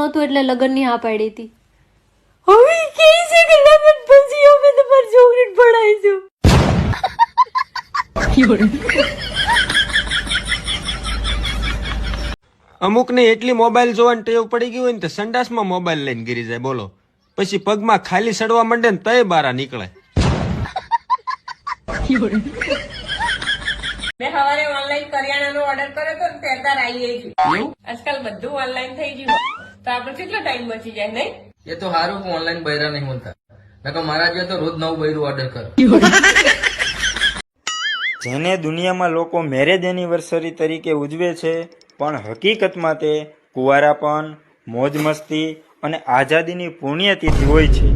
નહોતું એટલે લગ્નની હા પાડી હતી. હવે કે છે કે લગ્ન પછી અમે તમારી છોકરીને ભણાવીશું. અમુક ને એટલી મોબાઈલ જોવાની ટેવ પડી ગઈ હોય ને તો સંડાસમાં મોબાઈલ લઈને ગીરી જાય. બોલો પછી પગમાં ખાલી સડવા માંડે ને તય બારા નીકળે. મેં સવારે ઓનલાઈન કરિયાણાનો ઓર્ડર કર્યો તો ત્યાર આવી ગઈ. આજકાલ બધું ઓનલાઈન થઈ ગયું તો આપણે કેટલો ટાઈમ બચી જાય નહીં? એ તો સારું કે ઓનલાઈન બૈરા નહીં મળતા, નકર મારા જેવો તો રોજ નવું બૈરું ઓર્ડર કર. જેને દુનિયામાં લોકો મેરેજ એનિવર્સરી તરીકે ઉજવે છે, પણ હકીકતમાં તે કુંવારાપન, મોજ મસ્તી અને આઝાદીની પુણ્યતિથિ હોય છે.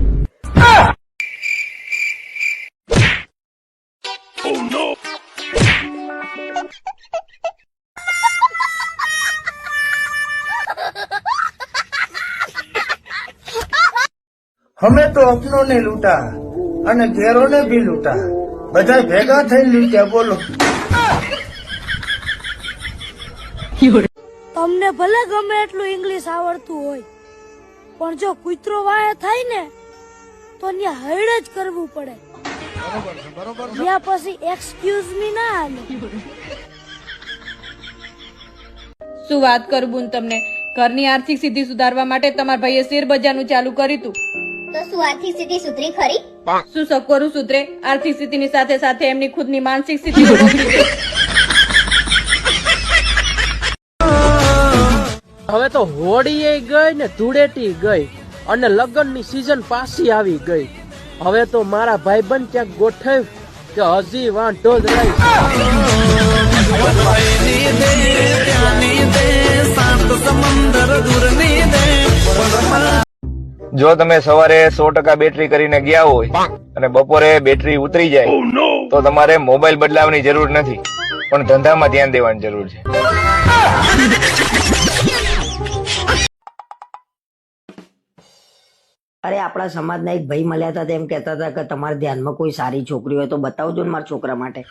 અમે તો અપનો ને લૂંટા અને ઘેરો ને બી લૂંટા, બધા ભેગા થઈને લૂંટ્યા. બોલો તમને ભલે ગમે એટલું ઇંગ્લિશ આવડતું હોય, પણ જો કૂતરો વાય થાય ને તો ત્યાં હૈડ જ કરવું પડે. ત્યાં પછી એક્સક્યુઝ મી ના હાલે. શું વાત કરું બુન તમને, ઘરની આર્થિક સ્થિતિ સુધારવા માટે તમારા ભાઈએ શેર બજારનું ચાલુ કર્યું હતું. તો શું આર્થિક સ્થિતિ સુધરી ખરી? શું સકોરું સુધરે? આર્થિક સ્થિતિની સાથે સાથે એમની ખુદની માનસિક સ્થિતિ બગડી ગઈ. હવે તો હોળી ગઈ ને ધૂળેટી ગઈ અને લગ્નની સીઝન પાછી આવી ગઈ. હવે તો મારા ભાઈબંધ ક્યાંક ગોઠવ કે હજી વાંધો જ રહી. જો તમે સવારે 100% બેટરી કરીને ગયા હોય અને બપોરે બેટરી ઉતરી જાય તો તમારે મોબાઈલ બદલાવવાની જરૂર નથી, પણ ધંધામાં ધ્યાન દેવાની જરૂર છે. અરે આપણા સમાજના એક ભાઈ મળ્યા હતા, તેમ કહેતા હતા કે તમારા ધ્યાનમાં કોઈ સારી છોકરી હોય તો બતાવજો ને મારા છોકરા માટે.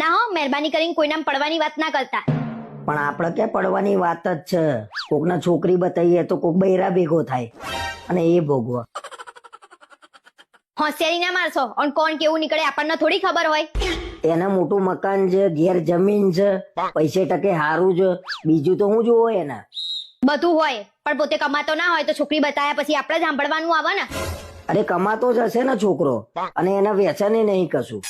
ના હો, મહેરબાની કરીને કોઈના પડવાની વાત ના કરતા. પણ આપણે ક્યાં પડવાની વાત જ છે. કોકના છોકરી બતાવીએ તો કોક બૈરા ભેગો થાય અને એ ભોગવા. હોશિયારી ના મારશો, અને કોણ કેવું નીકળે આપણને થોડી ખબર હોય. એને મોટું મકાન છે, ઘેર જમીન છે, પૈસે ટકે હારું છે, બીજું તો હું જોવો એને. બધું હોય પણ પોતે કમાતો ના હોય તો છોકરી બતાવ્યા પછી આપણે જ સાંભળવાનું આવે ને. અરે કમાતો જ હશે ને છોકરો, અને એના વ્યસને નહીં કશું.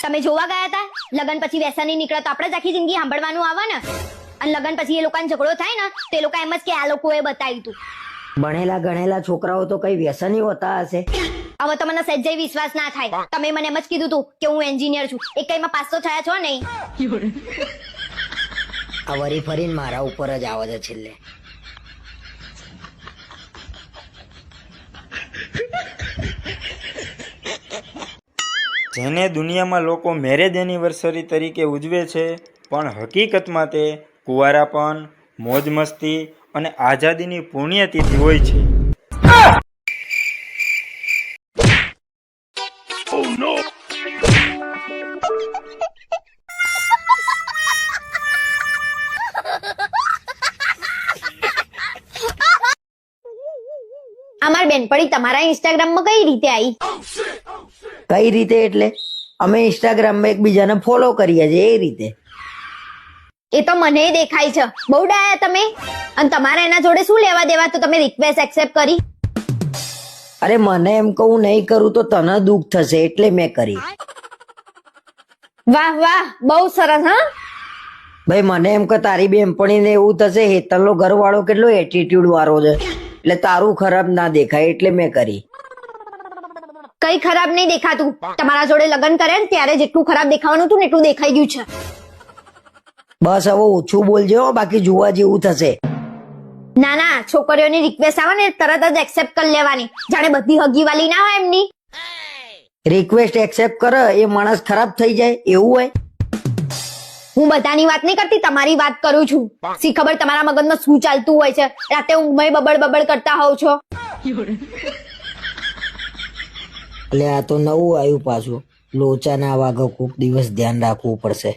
તમે જોવા ગયા હતા? લગન પછી વ્યસની નીકળે તો આપણે જ આખી જિંદગી સાંભળવાનું આવે ને. અને લગન પછી એ લોકોને ઝઘડો થાય ને તો એ લોકો એમ જ કે આ લોકોએ બતાવ્યું તું. ભણેલા ગણેલા છોકરાઓ તો કઈ વ્યસની હોતા હશે. હવે તો મને સહેજે વિશ્વાસ ના થાય. તમે મને એમ જ કીધું તું કે હું એન્જિનિયર છું, એક કઈમાં પાસ તો થયા છો નહીં. આ વરી ફરીને મારા ઉપર જ આવે છે છેલ્લે. જેને દુનિયામાં લોકો મેરેજ એનિવર્સરી તરીકે ઉજવે છે, પણ હકીકતમાં તે કુંવારાપન, મોજ મસ્તી અને આઝાદીની પુણ્યતિથિ હોય છે. અમાર બેનપણી તમારા ઇન્સ્ટાગ્રામમાં કઈ રીતે આવી? કઈ રીતે એટલે અમે ઇન્સ્ટાગ્રામમાં એકબીજાને ફોલો કરીએ છીએ એ રીતે. એ તો મને દેખાય છે. બહુ ડાયા તમે. અને તમારે એના જોડે શું લેવા દેવા તો તમે રિક્વેસ્ટ એક્સેપ્ટ કરી? અરે મને એમ કહું નહીં કરું તો તને દુઃખ થશે એટલે મેં કરી. વાહ વાહ, બહુ સરસ. હા ભાઈ મને એમ કે તારી બેનપણીને એવું થશે હેતલનો ઘરવાળો કેટલો એટીટ્યુડ વાળો છે, એટલે તારું ખરાબ ના દેખાય એટલે મેં કરી. કઈ ખરાબ નહીં દેખાતું. તમારા જોડે લગ્ન કરે ને ત્યારે જેટલું ખરાબ દેખાવાનું હતું ને એટલું દેખાઈ ગયું છે. બસ હવે ઓછું બોલજો, બાકી જોવા જેવું થશે. ના ના, છોકરીઓની રિક્વેસ્ટ આવે ને તરત જ એક્સેપ્ટ કરી લેવાની, જાણે બધી હગીવાલી ના હોય એમની. રિક્વેસ્ટ એક્સેપ્ટ કરે એ માણસ ખરાબ થઈ જાય એવું હોય? હું બધાની વાત નહીં કરતી, તમારી વાત કરું છું. સી ખબર તમારા મગજમાં શું ચાલતું હોય છે. રાતે ઊંઘમાં બબડ બબડ કરતા હોવ છો. એટલે આ તો નવું આવ્યું પાછું. લોચા ના વાગે કોક દિવસ ધ્યાન રાખવું પડશે.